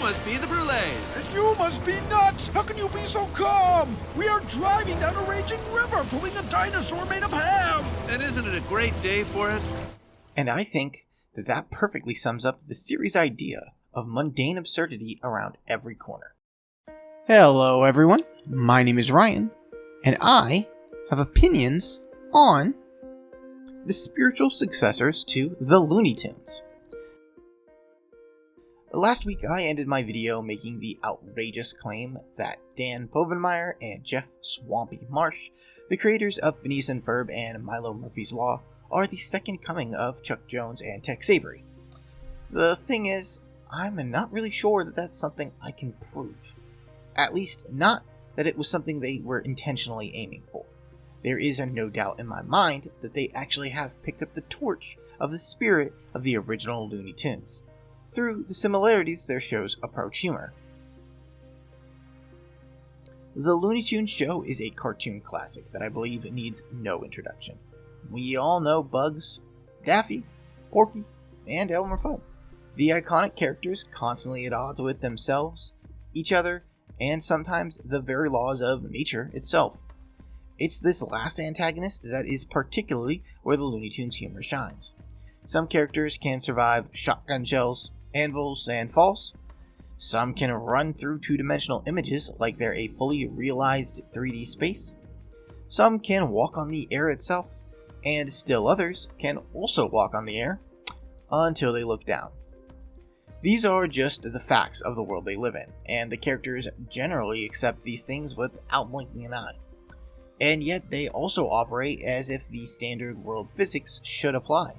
must be the Brulés. And you must be nuts! How can you be so calm? We are driving down a raging river, pulling a dinosaur made of ham! And isn't it a great day for it? And I think that perfectly sums up the series' idea of mundane absurdity around every corner. Hello everyone, my name is Ryan, and I have opinions on the spiritual successors to the Looney Tunes. Last week I ended my video making the outrageous claim that Dan Povenmire and Jeff Swampy Marsh, the creators of Phineas and Ferb and Milo Murphy's Law, are the second coming of Chuck Jones and Tex Avery. The thing is, I'm not really sure that that's something I can prove. At least, not that it was something they were intentionally aiming for. There is no doubt in my mind that they actually have picked up the torch of the spirit of the original Looney Tunes, through the similarities their shows approach humor. The Looney Tunes show is a cartoon classic that I believe needs no introduction. We all know Bugs, Daffy, Porky, and Elmer Fudd. The iconic characters constantly at odds with themselves, each other, and sometimes the very laws of nature itself. It's this last antagonist that is particularly where the Looney Tunes humor shines. Some characters can survive shotgun shells, anvils, and falls. Some can run through two-dimensional images like they're a fully realized 3D space. Some can walk on the air itself, and still others can also walk on the air until they look down. These are just the facts of the world they live in, and the characters generally accept these things without blinking an eye. And yet they also operate as if the standard world physics should apply.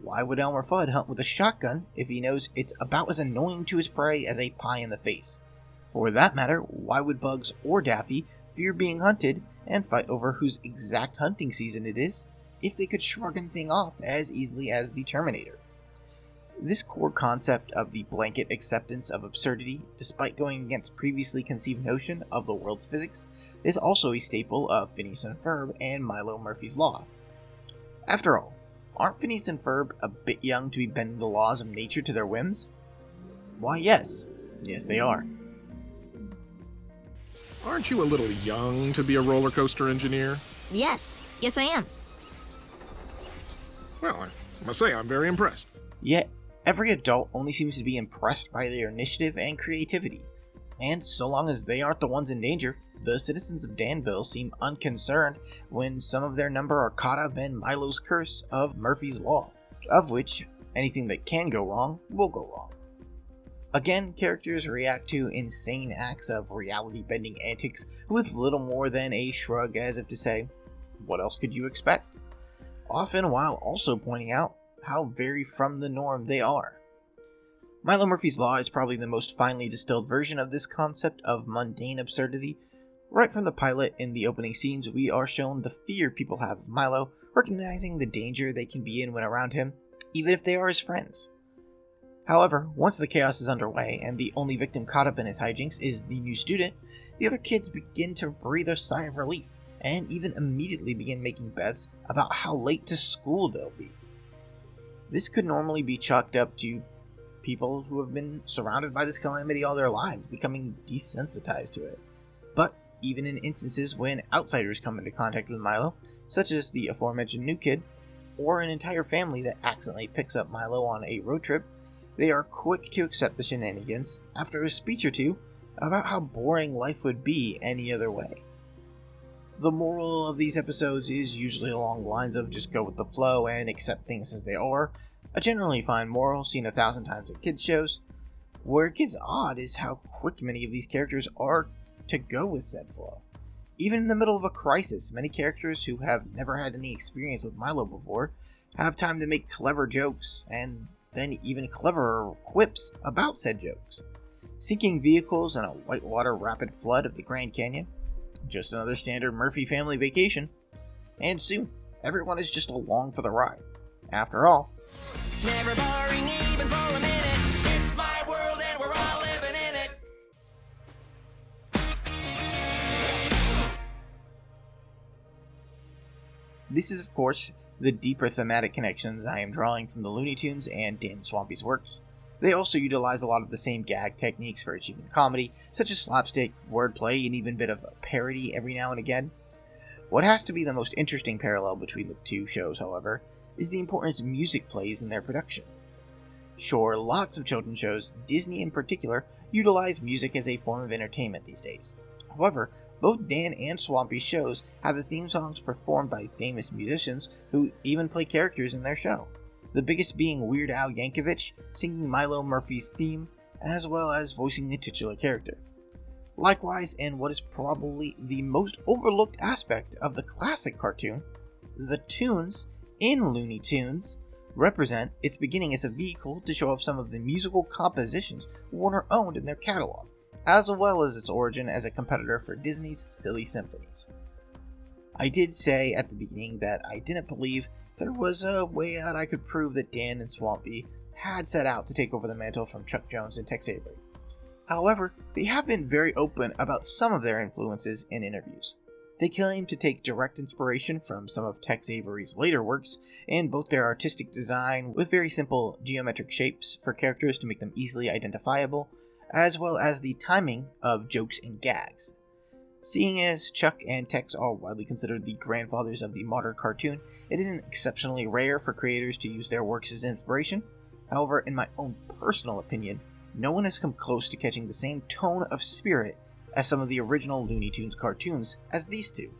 Why would Elmer Fudd hunt with a shotgun if he knows it's about as annoying to his prey as a pie in the face? For that matter, why would Bugs or Daffy fear being hunted and fight over whose exact hunting season it is if they could shrug anything off as easily as the Terminator? This core concept of the blanket acceptance of absurdity, despite going against previously conceived notion of the world's physics, is also a staple of Phineas and Ferb and Milo Murphy's Law. After all, aren't Phineas and Ferb a bit young to be bending the laws of nature to their whims? Why, yes. Yes, they are. Aren't you a little young to be a roller coaster engineer? Yes I am. Well, I must say I'm very impressed. Yet, every adult only seems to be impressed by their initiative and creativity. And so long as they aren't the ones in danger, the citizens of Danville seem unconcerned when some of their number are caught up in Milo's curse of Murphy's Law, of which anything that can go wrong will go wrong. Again, characters react to insane acts of reality-bending antics with little more than a shrug as if to say, what else could you expect? Often while also pointing out how very from the norm they are. Milo Murphy's Law is probably the most finely distilled version of this concept of mundane absurdity. Right from the pilot, in the opening scenes, we are shown the fear people have of Milo, recognizing the danger they can be in when around him, even if they are his friends. However, once the chaos is underway, and the only victim caught up in his hijinks is the new student, the other kids begin to breathe a sigh of relief, and even immediately begin making bets about how late to school they'll be. This could normally be chalked up to people who have been surrounded by this calamity all their lives, becoming desensitized to it. But even in instances when outsiders come into contact with Milo, such as the aforementioned new kid, or an entire family that accidentally picks up Milo on a road trip, they are quick to accept the shenanigans after a speech or two about how boring life would be any other way. The moral of these episodes is usually along the lines of just go with the flow and accept things as they are, a generally fine moral seen 1,000 times in kids shows. Where it gets odd is how quick many of these characters are to go with said flow. Even in the middle of a crisis, many characters who have never had any experience with Milo before have time to make clever jokes, and then even cleverer quips about said jokes. Sinking vehicles in a whitewater rapid flood of the Grand Canyon, just another standard Murphy family vacation, and soon, everyone is just along for the ride. After all, never boring even for a minute. It's my world and we're all living in it. this is of course the deeper thematic connections I am drawing from the Looney Tunes and Dan Swampy's works. They also utilize a lot of the same gag techniques for achieving comedy, such as slapstick, wordplay, and even a bit of parody every now and again. What has to be the most interesting parallel between the two shows, however, is the importance music plays in their production. Sure, lots of children's shows, Disney in particular, utilize music as a form of entertainment these days. However, both Dan and Swampy's shows have the theme songs performed by famous musicians who even play characters in their show. The biggest being Weird Al Yankovic singing Milo Murphy's theme, as well as voicing the titular character. Likewise, in what is probably the most overlooked aspect of the classic cartoon, the tunes in Looney Tunes represent its beginning as a vehicle to show off some of the musical compositions Warner owned in their catalog, as well as its origin as a competitor for Disney's Silly Symphonies. I did say at the beginning that I didn't believe there was a way that I could prove that Dan and Swampy had set out to take over the mantle from Chuck Jones and Tex Avery. However, they have been very open about some of their influences in interviews. They claim to take direct inspiration from some of Tex Avery's later works, and both their artistic design with very simple geometric shapes for characters to make them easily identifiable, as well as the timing of jokes and gags. Seeing as Chuck and Tex are widely considered the grandfathers of the modern cartoon, it isn't exceptionally rare for creators to use their works as inspiration. However, in my own personal opinion, no one has come close to catching the same tone of spirit as some of the original Looney Tunes cartoons as these two.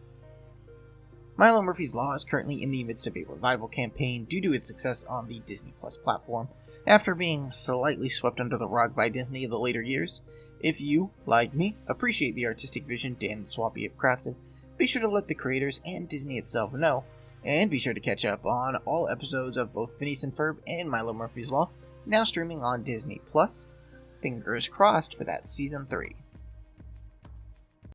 Milo Murphy's Law is currently in the midst of a revival campaign due to its success on the Disney Plus platform, after being slightly swept under the rug by Disney in the later years. If you, like me, appreciate the artistic vision Dan and Swampy have crafted, be sure to let the creators and Disney itself know, and be sure to catch up on all episodes of both Phineas and Ferb and Milo Murphy's Law, now streaming on Disney Plus. Fingers crossed for that Season 3.